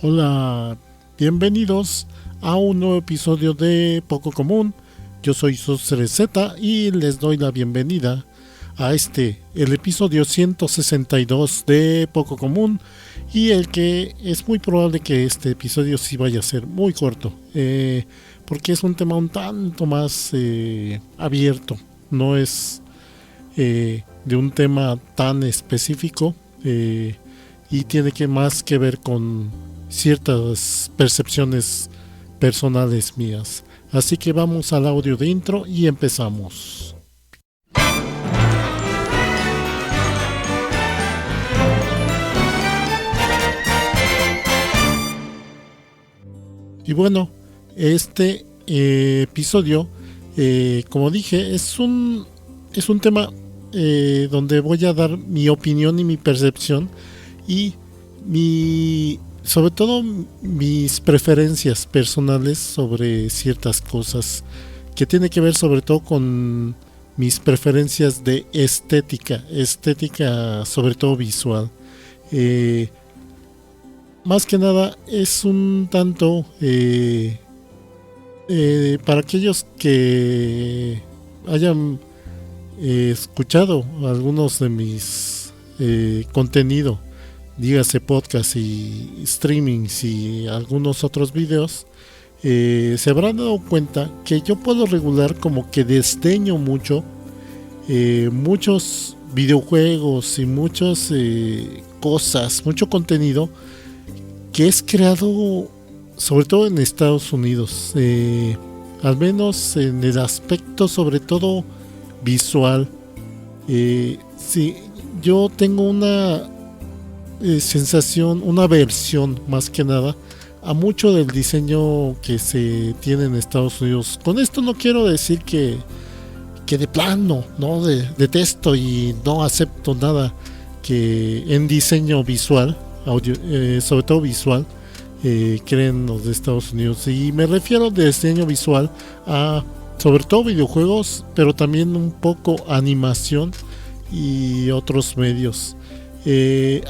Hola, bienvenidos a un nuevo episodio de Poco Común. Yo soy Z y les doy la bienvenida a el episodio 162 de Poco Común, y el que es muy probable que este episodio sí vaya a ser muy corto, porque es un tema un tanto más abierto, no es de un tema tan específico, y tiene más que ver con ciertas percepciones personales mías. Así que vamos al audio de intro y empezamos. Y bueno, este episodio, como dije, es un tema donde voy a dar mi opinión y mi percepción y sobre todo mis preferencias personales sobre ciertas cosas, que tiene que ver sobre todo con mis preferencias de estética sobre todo visual. Más que nada es un tanto para aquellos que hayan escuchado algunos de mis contenido, dígase podcast y streamings y algunos otros videos, se habrán dado cuenta que yo puedo regular como que desdeño mucho muchos videojuegos y muchas cosas, mucho contenido que es creado sobre todo en Estados Unidos, al menos en el aspecto sobre todo visual. Sí, yo tengo una sensación, una aversión más que nada a mucho del diseño que se tiene en Estados Unidos. Con esto no quiero decir que de plano no detesto y no acepto nada que en diseño visual, sobre todo visual, creen los de Estados Unidos. Y me refiero de diseño visual a sobre todo videojuegos, pero también un poco animación y otros medios.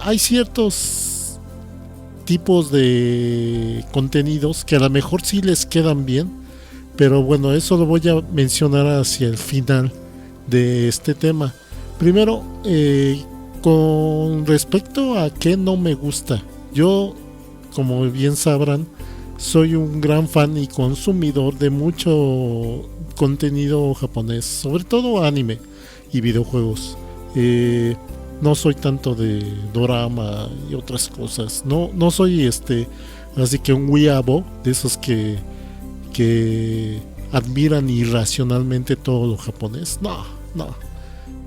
Hay ciertos tipos de contenidos que a lo mejor sí les quedan bien, pero bueno, eso lo voy a mencionar hacia el final de este tema. Primero, con respecto a qué no me gusta, yo, como bien sabrán, soy un gran fan y consumidor de mucho contenido japonés, sobre todo anime y videojuegos. No soy tanto de dorama y otras cosas. No soy así que un weeabo de esos que admiran irracionalmente todo lo japonés. No.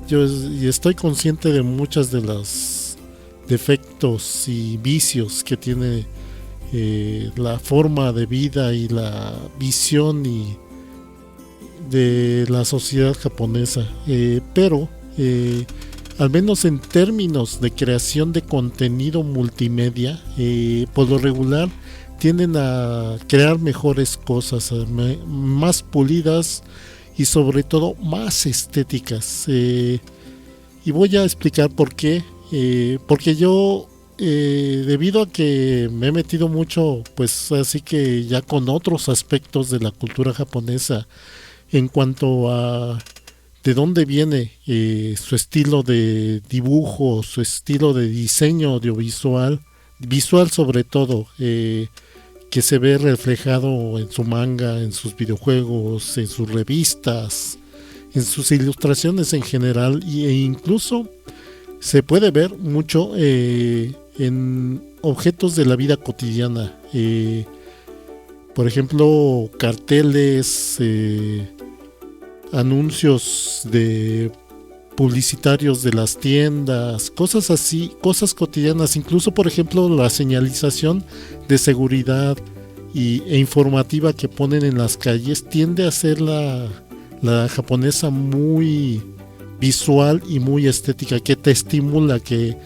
Yo estoy consciente de muchas de los defectos y vicios que tiene la forma de vida y la visión y de la sociedad japonesa, pero al menos en términos de creación de contenido multimedia, por lo regular tienden a crear mejores cosas, más pulidas y sobre todo más estéticas, y voy a explicar por qué. Porque yo, debido a que me he metido mucho, pues así que ya con otros aspectos de la cultura japonesa, en cuanto a de dónde viene su estilo de dibujo, su estilo de diseño audiovisual, visual sobre todo, que se ve reflejado en su manga, en sus videojuegos, en sus revistas, en sus ilustraciones en general, e incluso se puede ver mucho en objetos de la vida cotidiana, por ejemplo carteles, anuncios de publicitarios de las tiendas, cosas así, cosas cotidianas, incluso por ejemplo la señalización de seguridad e informativa que ponen en las calles tiende a ser la japonesa muy visual y muy estética, que te estimula, que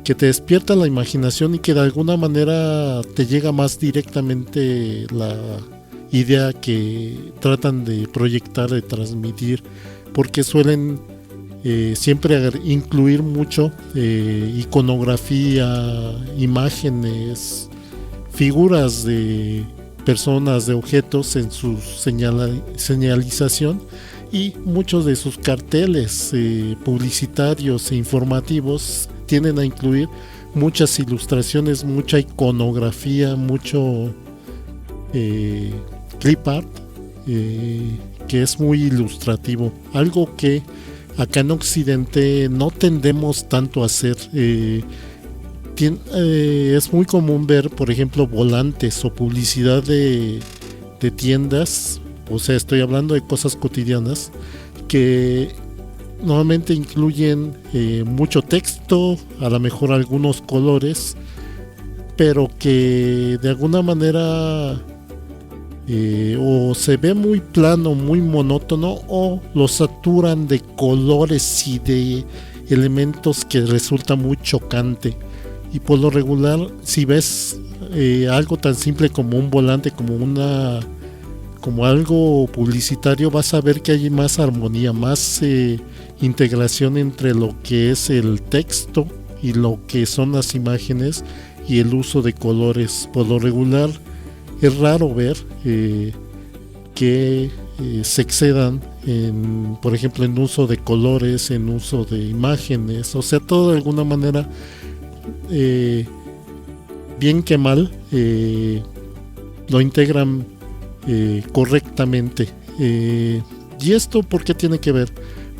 te despierta la imaginación y que de alguna manera te llega más directamente la idea que tratan de proyectar, de transmitir, porque suelen siempre incluir mucho iconografía, imágenes, figuras de personas, de objetos en su señalización, y muchos de sus carteles publicitarios e informativos tienden a incluir muchas ilustraciones, mucha iconografía, mucho clip art, que es muy ilustrativo, algo que acá en Occidente no tendemos tanto a hacer. Es muy común ver, por ejemplo, volantes o publicidad de tiendas, o sea, estoy hablando de cosas cotidianas, que normalmente incluyen mucho texto, a lo mejor algunos colores, pero que de alguna manera o se ve muy plano, muy monótono, o lo saturan de colores y de elementos que resulta muy chocante. Y por lo regular, si ves algo tan simple como un volante, como algo publicitario, vas a ver que hay más armonía, más integración entre lo que es el texto y lo que son las imágenes y el uso de colores. Por lo regular es raro ver que se excedan por ejemplo, en uso de colores, en uso de imágenes, o sea, todo de alguna manera, bien que mal, lo integran correctamente. ¿Y esto por qué tiene que ver?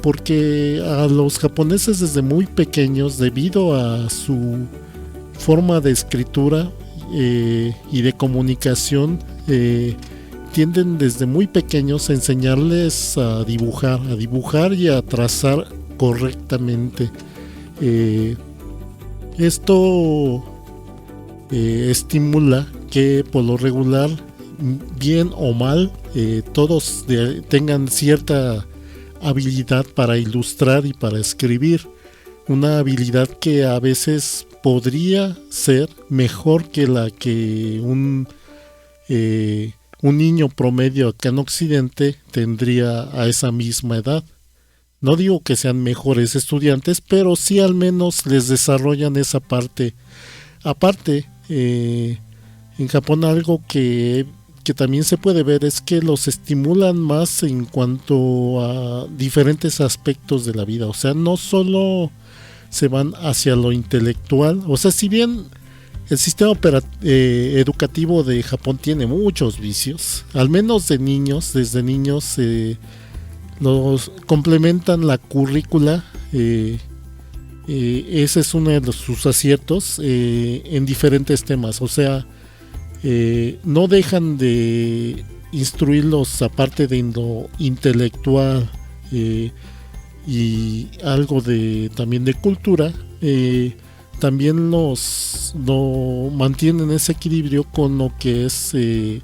Porque a los japoneses desde muy pequeños, debido a su forma de escritura y de comunicación, tienden desde muy pequeños a enseñarles a dibujar y a trazar correctamente. Esto estimula que por lo regular, bien o mal, todos tengan cierta habilidad para ilustrar y para escribir, una habilidad que a veces podría ser mejor que la que un niño promedio acá en Occidente tendría a esa misma edad. No digo que sean mejores estudiantes, pero sí al menos les desarrollan esa parte. Aparte, en Japón algo que también se puede ver es que los estimulan más en cuanto a diferentes aspectos de la vida. O sea, no solo se van hacia lo intelectual. O sea, si bien el sistema educativo de Japón tiene muchos vicios, al menos de niños, desde niños los complementan la currícula. Ese es uno de sus aciertos en diferentes temas. O sea, no dejan de instruirlos, aparte de lo intelectual y algo también de cultura, también lo mantienen ese equilibrio con lo que es el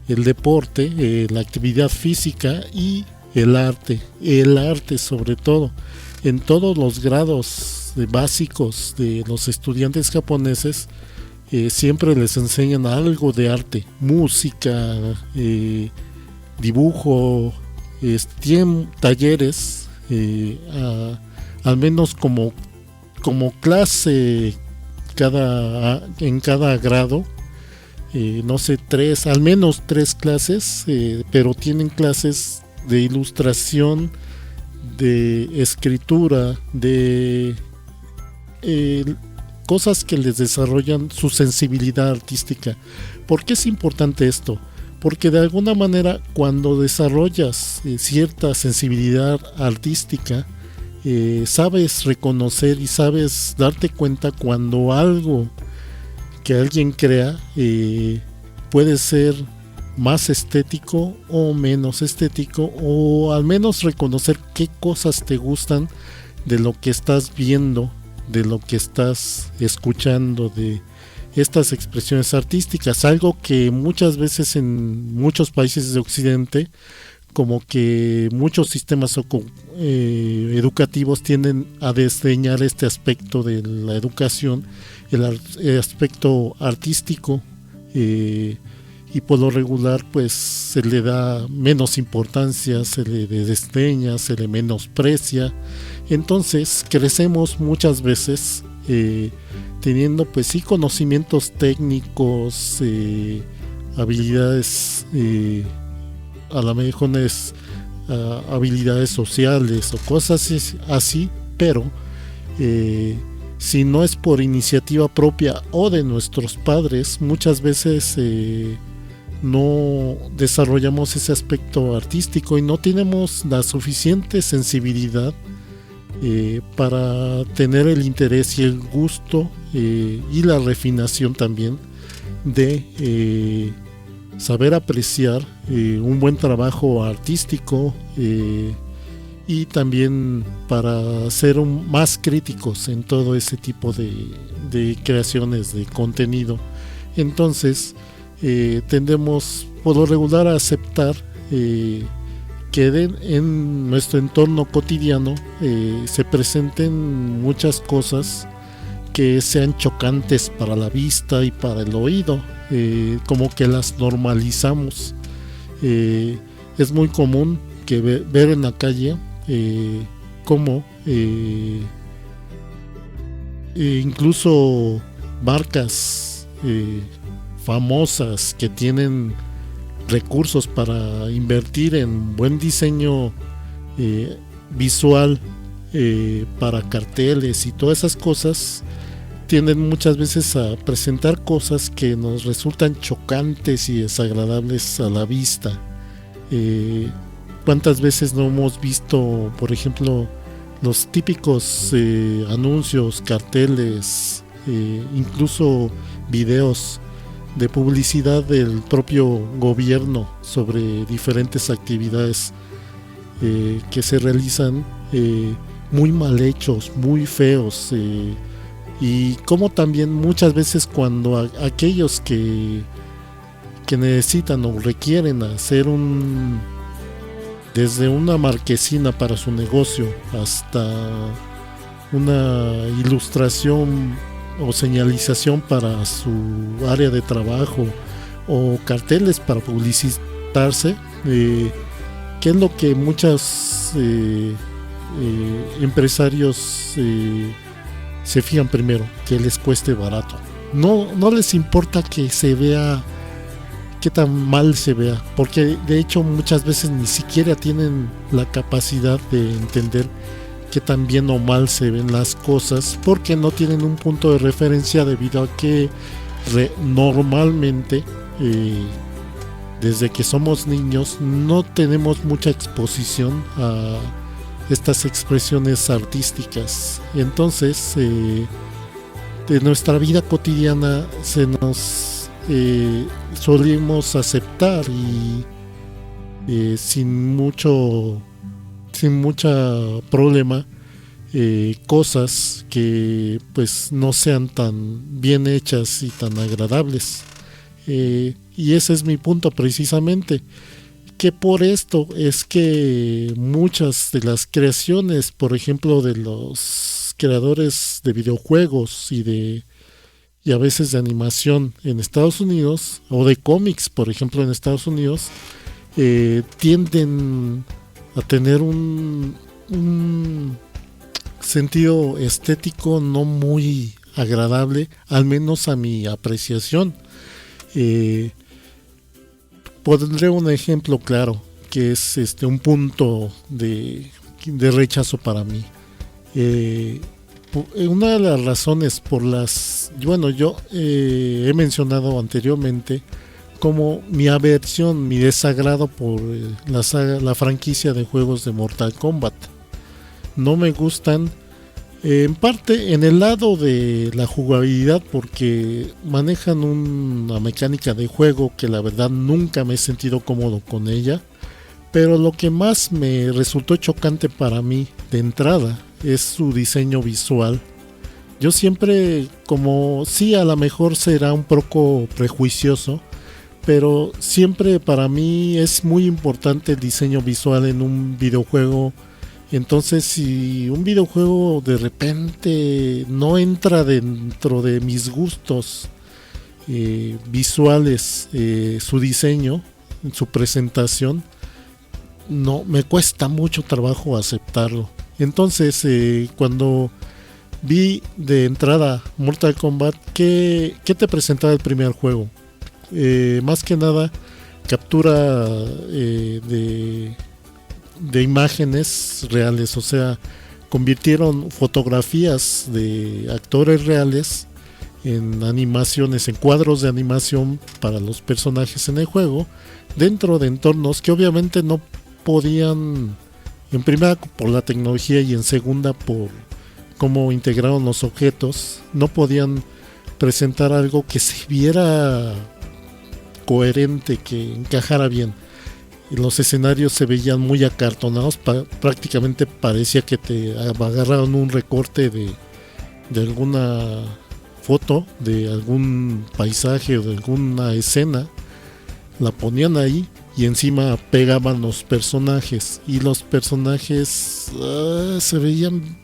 deporte, la actividad física y el arte sobre todo. En todos los grados básicos de los estudiantes japoneses siempre les enseñan algo de arte, música, dibujo, tienen talleres, al menos como clase en cada grado, no sé, al menos tres clases, pero tienen clases de ilustración, de escritura, de cosas que les desarrollan su sensibilidad artística. ¿Por qué es importante esto? Porque de alguna manera, cuando desarrollas cierta sensibilidad artística, sabes reconocer y sabes darte cuenta cuando algo que alguien crea puede ser más estético o menos estético, o al menos reconocer qué cosas te gustan de lo que estás viendo, de lo que estás escuchando, de estas expresiones artísticas, algo que muchas veces en muchos países de Occidente, como que muchos sistemas educativos tienden a desdeñar este aspecto de la educación, el aspecto artístico, y por lo regular pues se le da menos importancia, se le desdeña, se le menosprecia. Entonces crecemos muchas veces teniendo pues sí conocimientos técnicos, habilidades, a lo mejor es habilidades sociales o cosas así, pero si no es por iniciativa propia o de nuestros padres, muchas veces no desarrollamos ese aspecto artístico y no tenemos la suficiente sensibilidad para tener el interés y el gusto y la refinación también de saber apreciar un buen trabajo artístico, y también para ser más críticos en todo ese tipo de creaciones de contenido. Entonces tendemos por lo regular a aceptar que en nuestro entorno cotidiano se presenten muchas cosas que sean chocantes para la vista y para el oído, como que las normalizamos. Es muy común que ver en la calle como incluso marcas famosas que tienen recursos para invertir en buen diseño visual para carteles y todas esas cosas, tienden muchas veces a presentar cosas que nos resultan chocantes y desagradables a la vista. ¿Cuántas veces no hemos visto, por ejemplo, los típicos anuncios, carteles, incluso videos de publicidad del propio gobierno sobre diferentes actividades que se realizan, muy mal hechos, muy feos, y como también muchas veces cuando aquellos que necesitan o requieren hacer desde una marquesina para su negocio hasta una ilustración o señalización para su área de trabajo o carteles para publicitarse, que es lo que muchos empresarios se fijan primero, que les cueste barato. No les importa que se vea, qué tan mal se vea, porque de hecho muchas veces ni siquiera tienen la capacidad de entender qué tan bien o mal se ven las cosas, porque no tienen un punto de referencia, debido a que normalmente desde que somos niños no tenemos mucha exposición a estas expresiones artísticas. Entonces de nuestra vida cotidiana se nos solemos aceptar y sin mucha problema cosas que pues no sean tan bien hechas y tan agradables, y ese es mi punto precisamente, que por esto es que muchas de las creaciones, por ejemplo, de los creadores de videojuegos y a veces de animación en Estados Unidos, o de cómics, por ejemplo, en Estados Unidos, tienden a tener un sentido estético no muy agradable, al menos a mi apreciación. Pondré un ejemplo claro, que es un punto de rechazo para mí. Una de las razones por las... Bueno, yo he mencionado anteriormente como mi aversión, mi desagrado por la franquicia de juegos de Mortal Kombat. No me gustan, en parte en el lado de la jugabilidad, porque manejan una mecánica de juego que la verdad nunca me he sentido cómodo con ella. Pero lo que más me resultó chocante para mí de entrada es su diseño visual. Yo siempre, como sí, a lo mejor será un poco prejuicioso, pero siempre para mí es muy importante el diseño visual en un videojuego. Entonces, si un videojuego de repente no entra dentro de mis gustos visuales, su diseño, su presentación, no me cuesta mucho trabajo aceptarlo. Entonces, cuando vi de entrada Mortal Kombat. ¿Qué te presentaba el primer juego? Más que nada captura de imágenes reales, o sea, convirtieron fotografías de actores reales en animaciones, en cuadros de animación para los personajes en el juego, dentro de entornos que obviamente no podían, en primera por la tecnología y en segunda por cómo integraron los objetos, no podían presentar algo que se viera coherente, que encajara bien. Los escenarios se veían muy acartonados, prácticamente parecía que te agarraron un recorte de alguna foto, de algún paisaje o de alguna escena, la ponían ahí y encima pegaban los personajes, y los personajes se veían,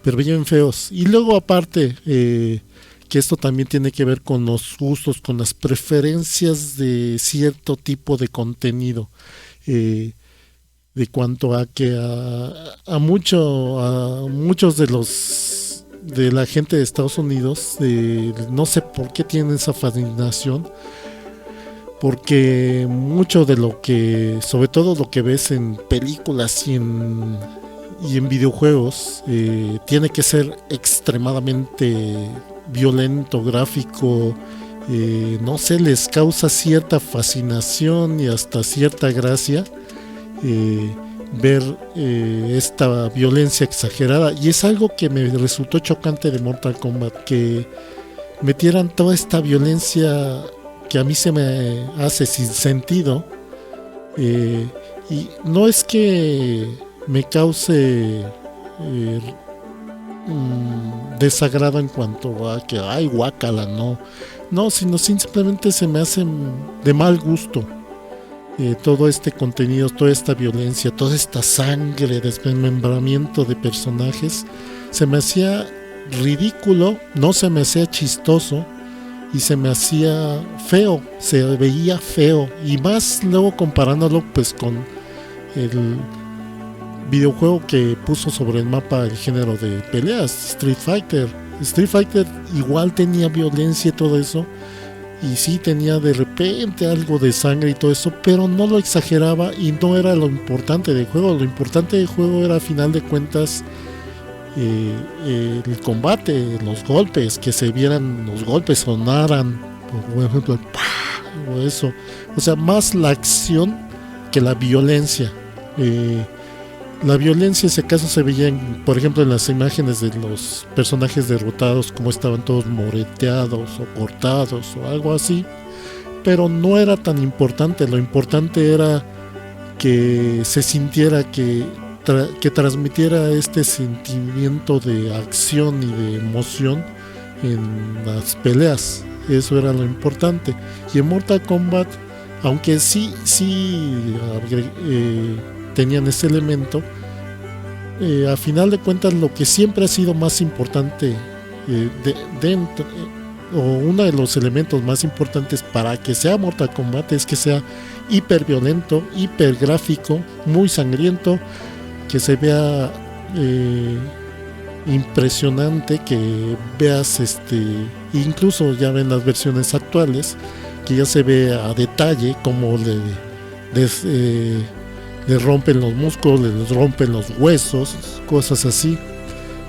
pero bien feos. Y luego aparte, que esto también tiene que ver con los gustos, con las preferencias de cierto tipo de contenido, de cuanto a que a muchos de la gente de Estados Unidos, no sé por qué tienen esa fascinación, porque mucho de lo que, sobre todo lo que ves en películas y en videojuegos, tiene que ser extremadamente violento, gráfico, no sé, les causa cierta fascinación y hasta cierta gracia ver esta violencia exagerada, y es algo que me resultó chocante de Mortal Kombat, que metieran toda esta violencia que a mí se me hace sin sentido, y no es que me cause desagrado en cuanto a que ay guácala, no, sino simplemente se me hace de mal gusto todo este contenido, toda esta violencia, toda esta sangre, desmembramiento de personajes. Se me hacía ridículo, no se me hacía chistoso, y se me hacía feo, se veía feo, y más luego comparándolo pues con el videojuego que puso sobre el mapa el género de peleas, Street Fighter. Street Fighter igual tenía violencia y todo eso, y sí tenía de repente algo de sangre y todo eso, pero no lo exageraba y no era lo importante del juego. Lo importante del juego era, a final de cuentas, el combate, los golpes, que se vieran los golpes, sonaran, por ejemplo, ¡pah! O eso, o sea, más la acción que la violencia. La violencia en ese caso se veía, por ejemplo, en las imágenes de los personajes derrotados, como estaban todos moreteados o cortados o algo así, pero no era tan importante. Lo importante era que se sintiera, que transmitiera este sentimiento de acción y de emoción en las peleas. Eso era lo importante. Y en Mortal Kombat, aunque sí tenían ese elemento, a final de cuentas lo que siempre ha sido más importante dentro, o uno de los elementos más importantes para que sea Mortal Kombat, es que sea hiper violento, hiper gráfico, muy sangriento, que se vea impresionante, que veas incluso ya ven las versiones actuales, que ya se ve a detalle cómo les rompen los músculos, les rompen los huesos, cosas así.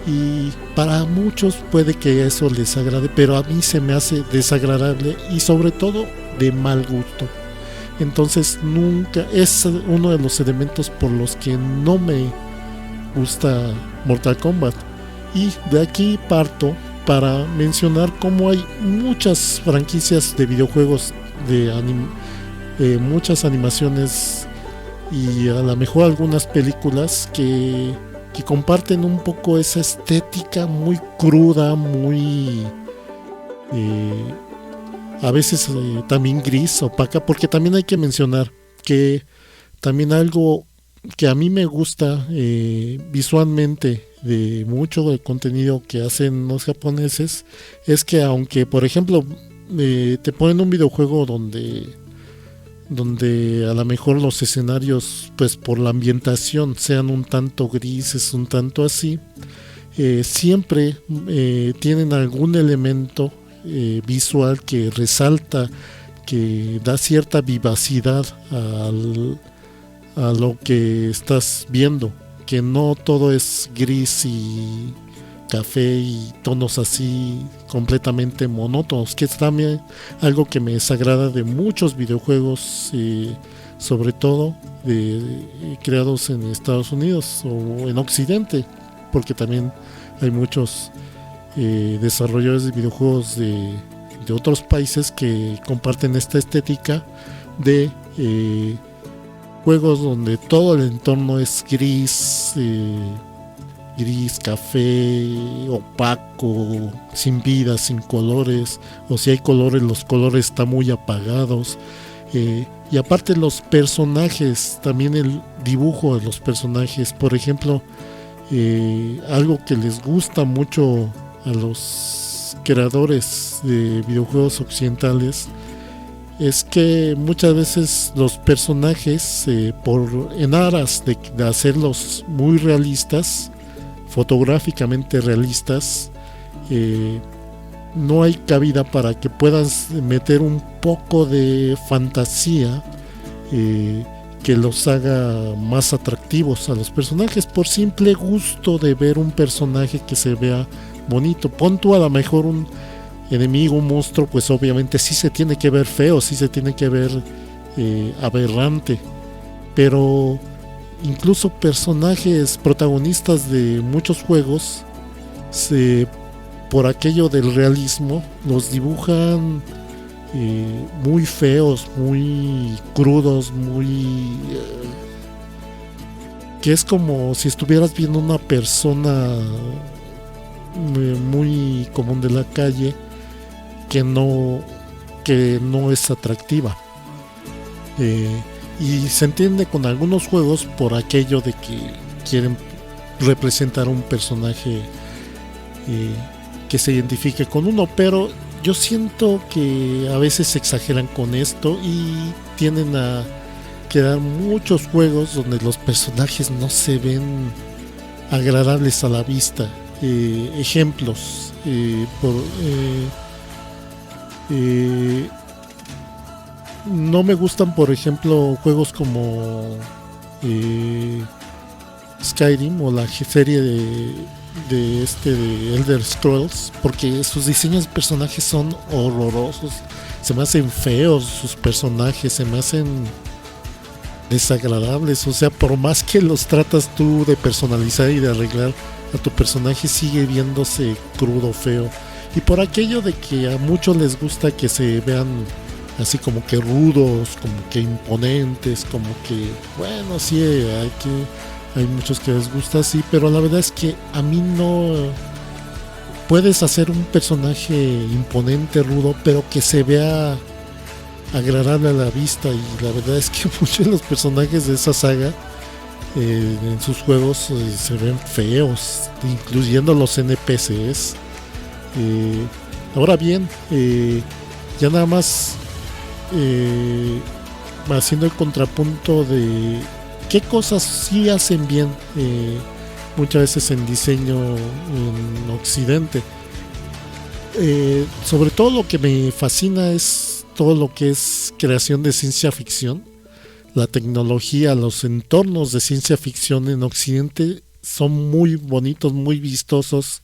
Y para muchos puede que eso les agrade, pero a mí se me hace desagradable y sobre todo de mal gusto. Entonces nunca es uno de los elementos por los que no me gusta Mortal Kombat. Y de aquí parto para mencionar cómo hay muchas franquicias de videojuegos, muchas animaciones y a lo mejor algunas películas que comparten un poco esa estética muy cruda, muy a veces también gris, opaca, porque también hay que mencionar que también algo que a mí me gusta visualmente de mucho del contenido que hacen los japoneses, es que aunque por ejemplo te ponen un videojuego donde a lo mejor los escenarios, pues por la ambientación, sean un tanto grises, un tanto así, siempre tienen algún elemento visual que resalta, que da cierta vivacidad a lo que estás viendo, que no todo es gris y café y tonos así completamente monótonos, que es también algo que me desagrada de muchos videojuegos, sobre todo creados en Estados Unidos o en Occidente, porque también hay muchos desarrolladores de videojuegos de otros países que comparten esta estética de juegos donde todo el entorno es gris, café, opaco, sin vida, sin colores, o si hay colores, los colores están muy apagados. Y aparte los personajes, también el dibujo de los personajes, por ejemplo, algo que les gusta mucho a los creadores de videojuegos occidentales es que muchas veces los personajes, en aras de hacerlos muy realistas, fotográficamente realistas, no hay cabida para que puedas meter un poco de fantasía que los haga más atractivos a los personajes, por simple gusto de ver un personaje que se vea bonito. Pon tú a lo mejor un enemigo, un monstruo, pues obviamente sí se tiene que ver feo, sí se tiene que ver aberrante, pero incluso personajes protagonistas de muchos juegos, por aquello del realismo, los dibujan muy feos, muy crudos, que es como si estuvieras viendo una persona muy común de la calle, que no es atractiva. Y se entiende con algunos juegos por aquello de que quieren representar un personaje que se identifique con uno, pero yo siento que a veces se exageran con esto y tienden a quedar muchos juegos donde los personajes no se ven agradables a la vista. Ejemplos, no me gustan, por ejemplo, juegos como Skyrim o la serie de Elder Scrolls, porque sus diseños de personajes son horrorosos, se me hacen feos sus personajes, se me hacen desagradables, o sea, por más que los tratas tú de personalizar y de arreglar, a tu personaje sigue viéndose crudo, feo, y por aquello de que a muchos les gusta que se vean así como que rudos, como que imponentes, como que, bueno, sí, hay muchos que les gusta así, pero la verdad es que a mí no. Puedes hacer un personaje imponente, rudo, pero que se vea agradable a la vista, y la verdad es que muchos de los personajes de esa saga en sus juegos se ven feos, incluyendo los NPCs. Ahora bien, ya nada más haciendo el contrapunto de qué cosas sí hacen bien muchas veces en diseño en Occidente. Sobre todo lo que me fascina es todo lo que es creación de ciencia ficción. La tecnología, los entornos de ciencia ficción en Occidente son muy bonitos, muy vistosos,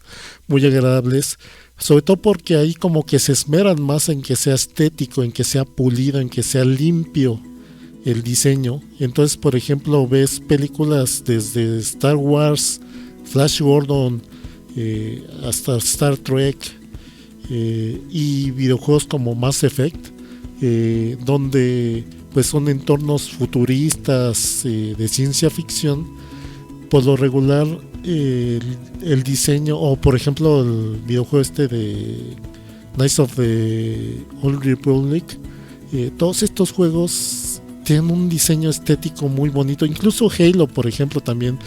muy agradables, sobre todo porque ahí como que se esmeran más en que sea estético, en que sea pulido, en que sea limpio el diseño. Entonces, por ejemplo, ves películas desde Star Wars, Flash Gordon, hasta Star Trek, y videojuegos como Mass Effect, donde pues son entornos futuristas de ciencia ficción. Por lo regular el diseño, o por ejemplo el videojuego de Knights of the Old Republic, todos estos juegos tienen un diseño estético muy bonito. Incluso Halo, por ejemplo, también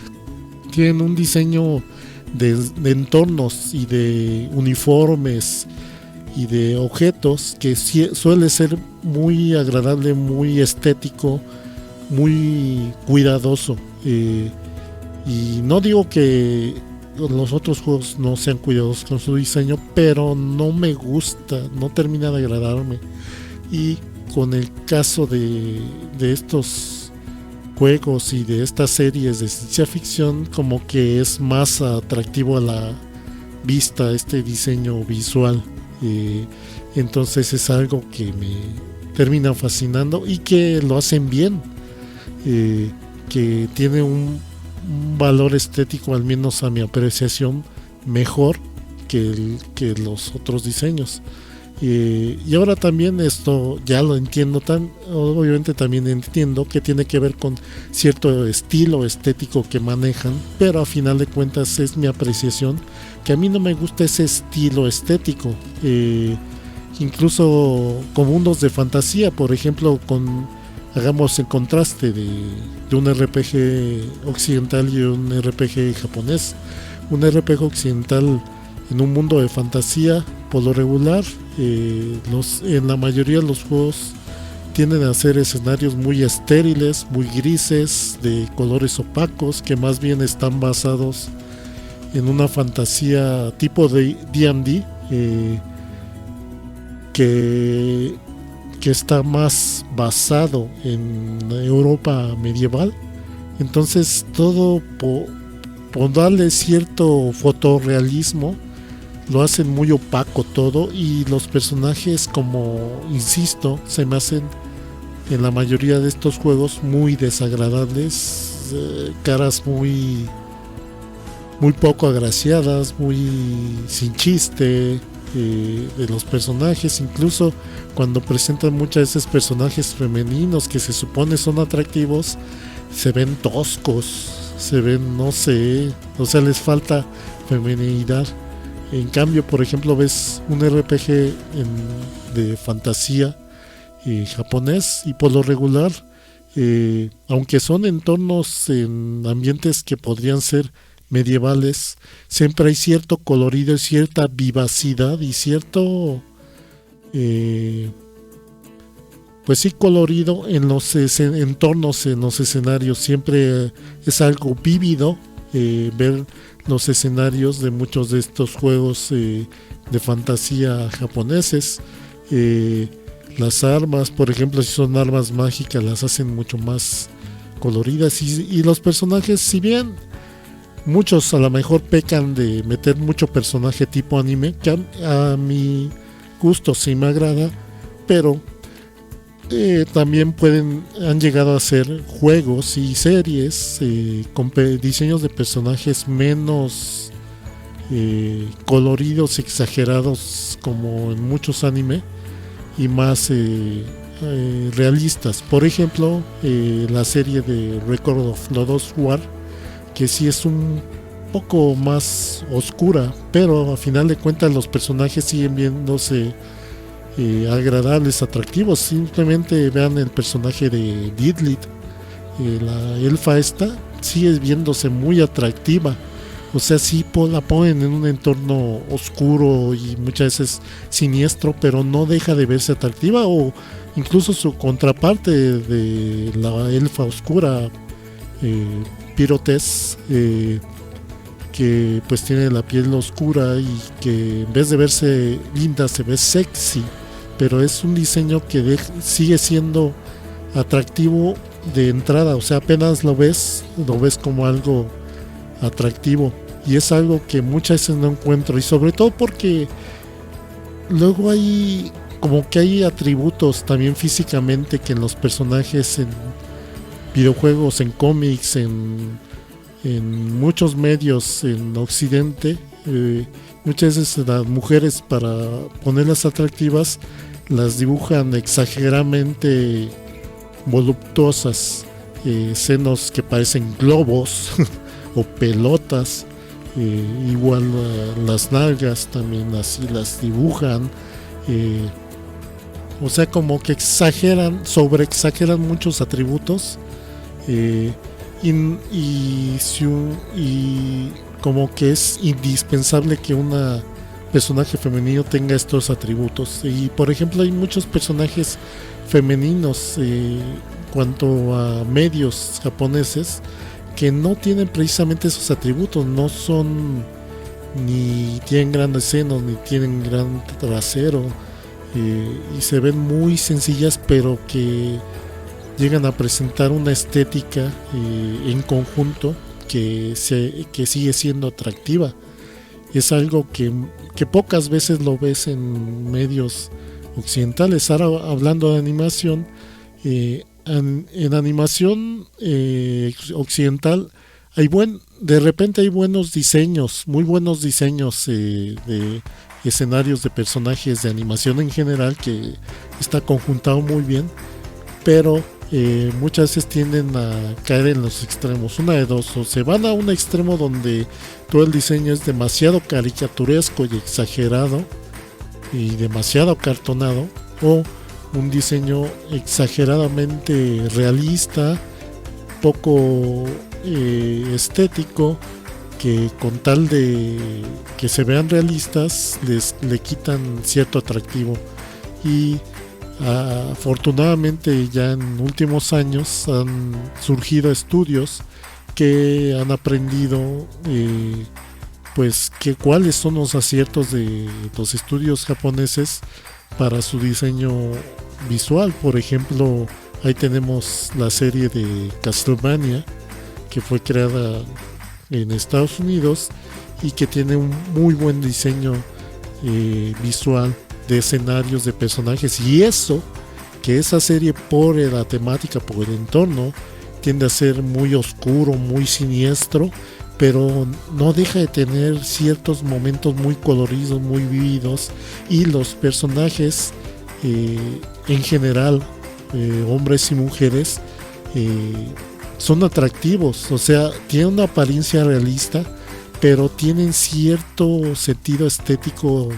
tienen un diseño de entornos y de uniformes y de objetos que suele ser muy agradable, muy estético, muy cuidadoso. Y no digo que los otros juegos no sean cuidadosos con su diseño, pero no me gusta, no termina de agradarme. Y con el caso de estos juegos y de estas series de ciencia ficción, como que es más atractivo a la vista este diseño visual. Entonces es algo que me termina fascinando y que lo hacen bien, que tiene un valor estético, al menos a mi apreciación, mejor que los otros diseños. Y ahora también esto ya lo entiendo, obviamente también entiendo que tiene que ver con cierto estilo estético que manejan, pero a final de cuentas es mi apreciación, que a mí no me gusta ese estilo estético. Incluso con mundos de fantasía, por ejemplo, hagamos el contraste de un RPG occidental y un RPG japonés. Un RPG occidental en un mundo de fantasía, por lo regular, en la mayoría de los juegos tienden a ser escenarios muy estériles, muy grises, de colores opacos, que más bien están basados en una fantasía tipo de D&D, que está más basado en Europa medieval. Entonces todo por darle cierto fotorrealismo lo hacen muy opaco todo, y los personajes, como insisto, se me hacen en la mayoría de estos juegos muy desagradables, caras muy poco agraciadas, muy sin chiste, de los personajes. Incluso cuando presentan muchas veces personajes femeninos que se supone son atractivos, se ven toscos, se ven, no sé, o sea, les falta feminidad. En cambio, por ejemplo, ves un RPG de fantasía japonés, y por lo regular, aunque son entornos en ambientes que podrían ser medievales, siempre hay cierto colorido, cierta vivacidad y cierto, pues sí, colorido en los entornos, en los escenarios. Siempre es algo vívido ver los escenarios de muchos de estos juegos de fantasía japoneses. Las armas, por ejemplo, si son armas mágicas, las hacen mucho más coloridas, y los personajes, si bien muchos a lo mejor pecan de meter mucho personaje tipo anime, que a mi gusto sí me agrada, pero también han llegado a ser juegos y series con diseños de personajes menos coloridos, exagerados, como en muchos anime, y más realistas. Por ejemplo, la serie de Record of Lodoss War, que sí es un poco más oscura, pero a final de cuentas los personajes siguen viéndose agradables, atractivos. Simplemente vean el personaje de Diglett, la elfa esta, sigue viéndose muy atractiva. O sea, sí la ponen en un entorno oscuro y muchas veces siniestro, pero no deja de verse atractiva. O incluso su contraparte de la elfa oscura, Pyrotes, que pues tiene la piel oscura y que en vez de verse linda se ve sexy, pero es un diseño que sigue siendo atractivo de entrada. O sea, apenas lo ves como algo atractivo, y es algo que muchas veces no encuentro, y sobre todo porque luego hay como que hay atributos también físicamente que en los personajes, en videojuegos, en cómics, en muchos medios en Occidente, muchas veces las mujeres, para ponerlas atractivas, las dibujan exageradamente voluptuosas, senos que parecen globos o pelotas, igual las nalgas también así las dibujan, o sea, como que sobreexageran muchos atributos, y como que es indispensable que una personaje femenino tenga estos atributos. Y por ejemplo hay muchos personajes femeninos, cuanto a medios japoneses, que no tienen precisamente esos atributos, no son ni tienen grandes senos ni tienen gran trasero, y se ven muy sencillas, pero que llegan a presentar una estética en conjunto que sigue siendo atractiva. Es algo que pocas veces lo ves en medios occidentales. Ahora, hablando de animación, en animación occidental de repente hay buenos diseños, muy buenos diseños de escenarios de personajes de animación en general, que está conjuntado muy bien, pero muchas veces tienden a caer en los extremos. Una de dos: o se van a un extremo donde todo el diseño es demasiado caricaturesco y exagerado y demasiado acartonado, o un diseño exageradamente realista, poco estético, que con tal de que se vean realistas le quitan cierto atractivo. Y afortunadamente ya en últimos años han surgido estudios que han aprendido pues cuáles son los aciertos de los estudios japoneses para su diseño visual. Por ejemplo, ahí tenemos la serie de Castlevania, que fue creada en Estados Unidos y que tiene un muy buen diseño visual de escenarios, de personajes, y eso, que esa serie, por la temática, por el entorno, tiende a ser muy oscuro, muy siniestro, pero no deja de tener ciertos momentos muy coloridos, muy vividos, y los personajes en general, hombres y mujeres, son atractivos. O sea, tienen una apariencia realista, pero tienen cierto sentido estético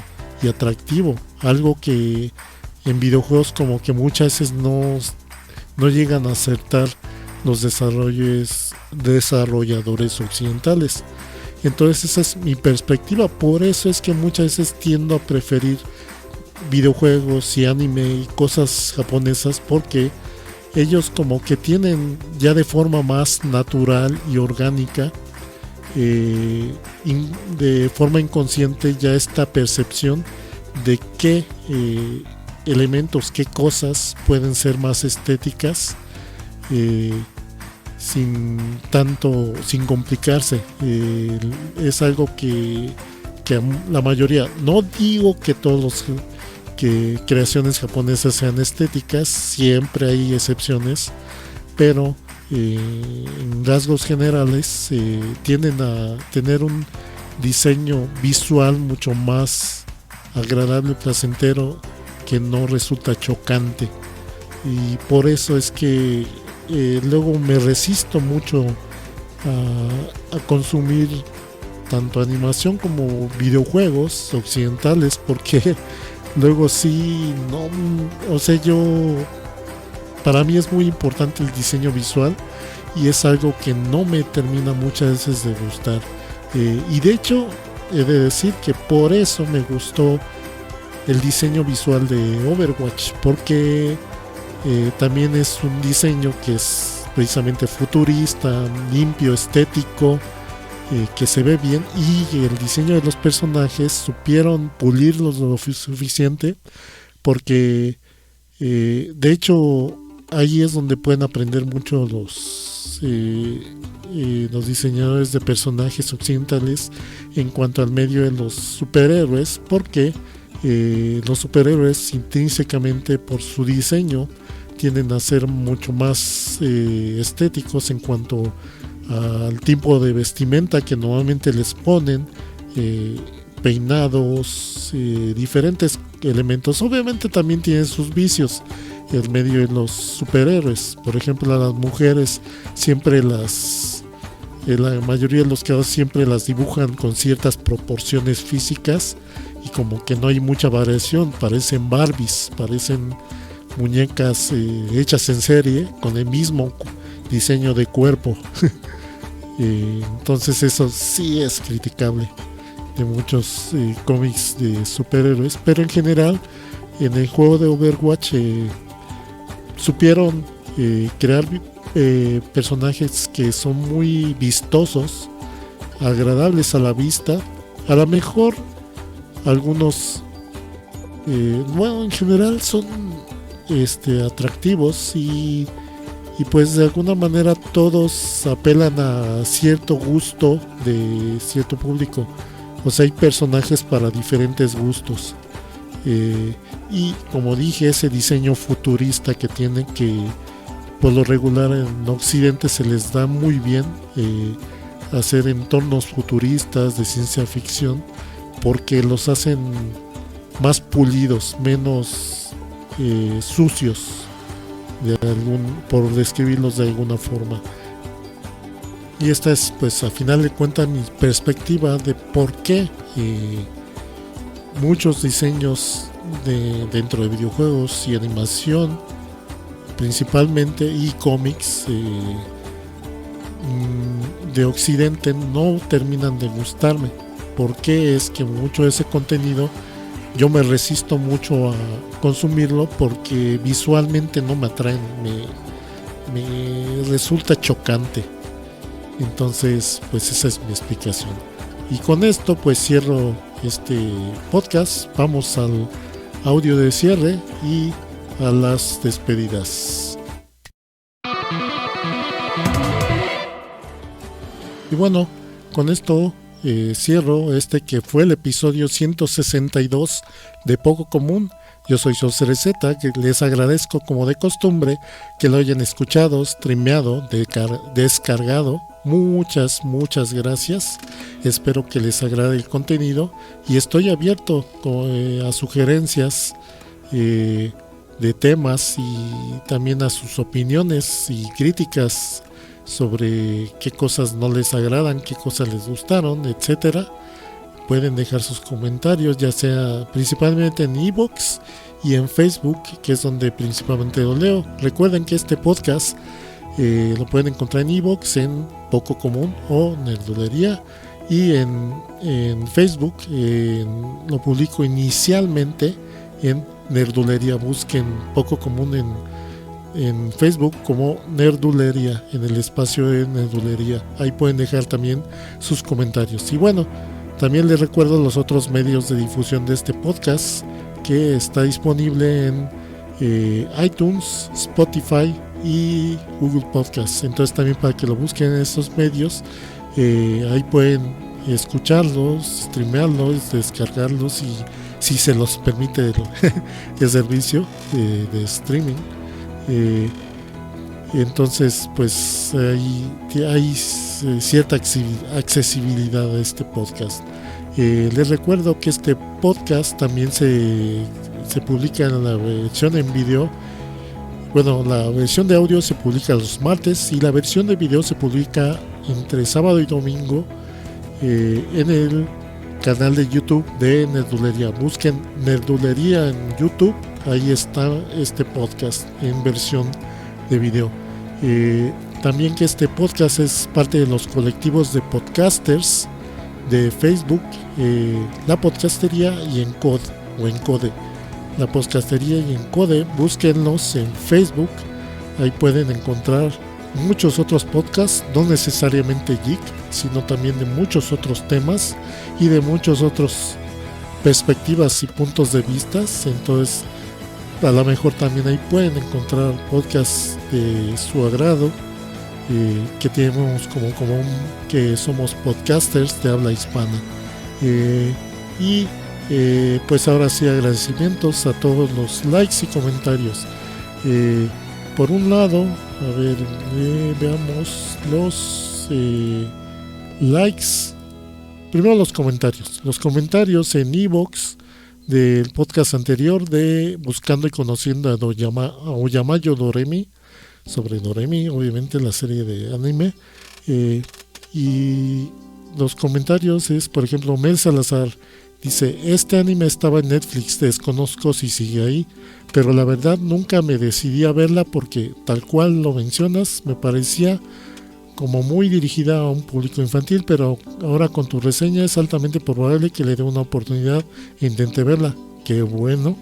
y atractivo, algo que en videojuegos como que muchas veces no llegan a acertar los desarrolladores occidentales. Entonces esa es mi perspectiva. Por eso es que muchas veces tiendo a preferir videojuegos y anime y cosas japonesas, porque ellos como que tienen ya de forma más natural y orgánica, de forma inconsciente, ya esta percepción de qué elementos, qué cosas pueden ser más estéticas, sin complicarse. Es algo que la mayoría, no digo que todos que creaciones japonesas sean estéticas, siempre hay excepciones, pero en rasgos generales tienden a tener un diseño visual mucho más agradable y placentero, que no resulta chocante. Y por eso es que luego me resisto mucho a consumir tanto animación como videojuegos occidentales, porque luego sí, no, o sea, para mí es muy importante el diseño visual, y es algo que no me termina muchas veces de gustar. Y de hecho, he de decir que por eso me gustó el diseño visual de Overwatch, porque también es un diseño que es precisamente futurista, limpio, estético, que se ve bien, y el diseño de los personajes supieron pulirlos lo suficiente, porque de hecho ahí es donde pueden aprender mucho los diseñadores de personajes occidentales en cuanto al medio de los superhéroes, porque los superhéroes intrínsecamente, por su diseño, tienden a ser mucho más estéticos en cuanto al tipo de vestimenta que normalmente les ponen, peinados, diferentes elementos. Obviamente también tienen sus vicios el medio de los superhéroes. Por ejemplo, a las mujeres siempre en la mayoría de los casos siempre las dibujan con ciertas proporciones físicas, y como que no hay mucha variación, parecen Barbies, parecen muñecas hechas en serie con el mismo diseño de cuerpo. Entonces eso sí es criticable de muchos cómics de superhéroes, pero en general en el juego de Overwatch supieron crear personajes que son muy vistosos, agradables a la vista. A lo mejor algunos, bueno, en general son atractivos y pues de alguna manera todos apelan a cierto gusto de cierto público. O sea, hay personajes para diferentes gustos. Y como dije, ese diseño futurista que tienen, que por lo regular en Occidente se les da muy bien hacer entornos futuristas de ciencia ficción, porque los hacen más pulidos, menos sucios, por describirlos de alguna forma. Y esta es, pues a final de cuentas, mi perspectiva de por qué muchos diseños dentro de videojuegos y animación, principalmente, y cómics de Occidente, no terminan de gustarme. Porque es que mucho de ese contenido yo me resisto mucho a consumirlo, porque visualmente no me atraen, me resulta chocante. Entonces, pues esa es mi explicación. Y con esto pues cierro este podcast. Vamos al audio de cierre y a las despedidas. Y bueno, con esto cierro que fue el episodio 162 de Poco Común. Yo soy Socerezeta, que les agradezco como de costumbre que lo hayan escuchado, streameado, descargado. Muchas gracias. Espero que les agrade el contenido y estoy abierto a sugerencias de temas y también a sus opiniones y críticas sobre qué cosas no les agradan, qué cosas les gustaron, etcétera. Pueden dejar sus comentarios, ya sea principalmente en iVoox y en Facebook, que es donde principalmente lo leo. Recuerden que este podcast lo pueden encontrar en iVoox, en Poco Común o Nerdulería, y en Facebook lo publico inicialmente en Nerdulería. Busquen Poco Común en Facebook como Nerdulería, en el espacio de Nerdulería. Ahí pueden dejar también sus comentarios. Y bueno, también les recuerdo los otros medios de difusión de este podcast, que está disponible en iTunes, Spotify y Google Podcasts. Entonces también para que lo busquen en estos medios, ahí pueden escucharlos, streamearlos, descargarlos, y si se los permite el servicio de streaming. Entonces pues hay cierta accesibilidad a este podcast. Les recuerdo que este podcast también se publica en la versión en video. Bueno, la versión de audio se publica los martes y la versión de video se publica entre sábado y domingo en el canal de YouTube de Nerdulería. Busquen Nerdulería en YouTube, ahí está este podcast en versión de video. También que este podcast es parte de los colectivos de podcasters de Facebook, La Podcastería y Encode. La Podcastería y Encode, búsquenlos en Facebook. Ahí pueden encontrar muchos otros podcasts, no necesariamente geek, sino también de muchos otros temas y de muchos otros perspectivas y puntos de vista. Entonces a lo mejor también ahí pueden encontrar podcasts de su agrado, que tenemos como común que somos podcasters de habla hispana. Pues ahora sí, agradecimientos a todos los likes y comentarios. Por un lado, a ver, veamos los likes. Primero los comentarios. Los comentarios en iVoox del podcast anterior de Buscando y Conociendo a Oyamayo Doremi, sobre Doremi, obviamente la serie de anime. Y los comentarios es, por ejemplo, Mel Salazar dice: este anime estaba en Netflix, desconozco si sigue ahí, pero la verdad nunca me decidí a verla porque, tal cual lo mencionas, me parecía como muy dirigida a un público infantil, pero ahora con tu reseña es altamente probable que le dé una oportunidad e intente verla. Qué bueno,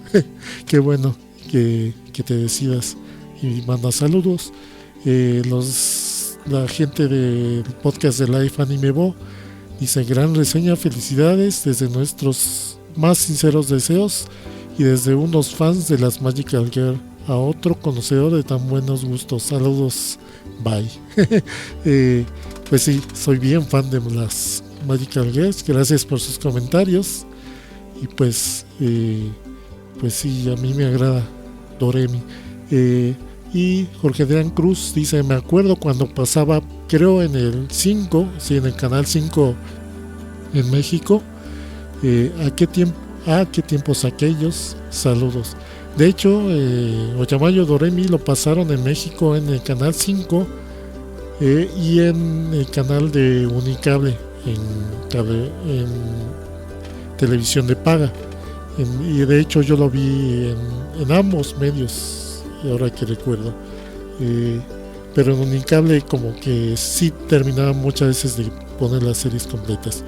qué bueno que te decidas, y manda saludos. La gente del podcast de Life Anime Bo dice: gran reseña, felicidades desde nuestros más sinceros deseos y desde unos fans de las Magical Girl a otro conocedor de tan buenos gustos. Saludos, bye. Pues sí, soy bien fan de las Magical Girls. Gracias por sus comentarios. Y pues sí, a mí me agrada Doremi. Y Jorge Adrián Cruz dice: me acuerdo cuando pasaba, creo en el 5, sí, en el canal 5 en México. ¿A qué tiempos aquellos? Saludos. De hecho, Oyamayo Doremi lo pasaron en México en el canal 5 y en el canal de Unicable, en televisión de paga. Y de hecho yo lo vi en ambos medios, ahora que recuerdo. Pero en Unicable como que sí terminaba muchas veces de poner las series completas.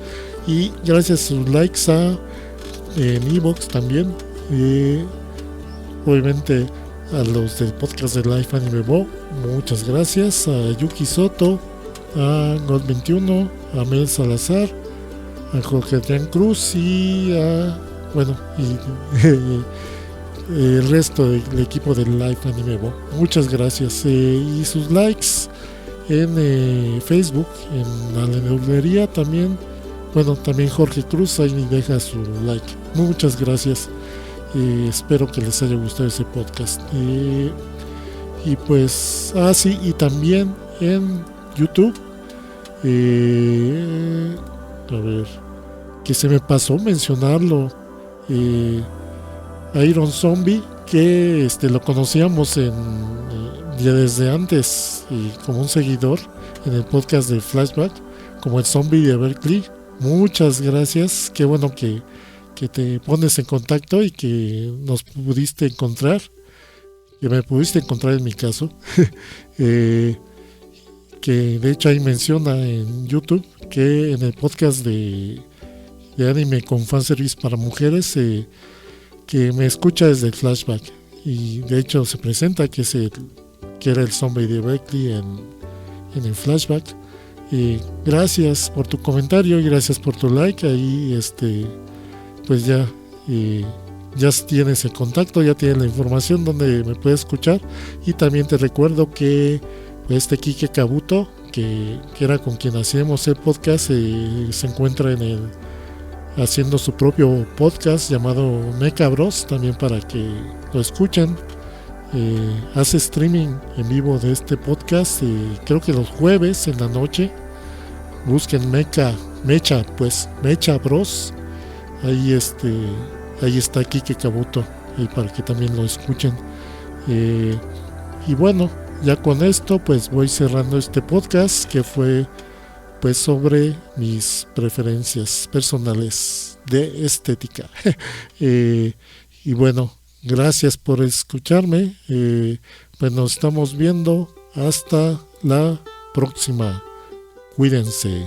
Y gracias a sus likes en iVoox también. Obviamente a los del podcast de Life Anime Bo, muchas gracias. A Yuki Soto, a God21, a Mel Salazar, a Jorge Adrián Cruz y a el resto del equipo del Life Anime Bo. Muchas gracias. Y sus likes en Facebook, en la librería también. Bueno, también Jorge Cruz ahí deja su like. Muchas gracias. Espero que les haya gustado ese podcast. Y pues, sí, y también en YouTube. A ver, que se me pasó mencionarlo. Iron Zombie, que lo conocíamos ya desde antes como un seguidor en el podcast de Flashback, como el zombie de Berkeley. Muchas gracias, qué bueno que te pones en contacto y que nos pudiste encontrar, que me pudiste encontrar en mi caso. Que de hecho ahí menciona en YouTube que en el podcast de anime con fanservice para mujeres, que me escucha desde el Flashback, y de hecho se presenta que era el zombie de Berkeley en el Flashback. Gracias por tu comentario y gracias por tu like. Ahí pues ya tienes el contacto, ya tienes la información donde me puedes escuchar. Y también te recuerdo que Kike Kabuto, que era con quien hacíamos el podcast, se encuentra haciendo su propio podcast llamado Mecha Bros, también para que lo escuchen. Hace streaming en vivo de este podcast, creo que los jueves en la noche. Busquen Mecha Bros. Ahí está Kike Kabuto, para que también lo escuchen. Y bueno, ya con esto pues voy cerrando este podcast, que fue pues sobre mis preferencias personales de estética. Y bueno, gracias por escucharme. Pues nos estamos viendo hasta la próxima. Cuídense.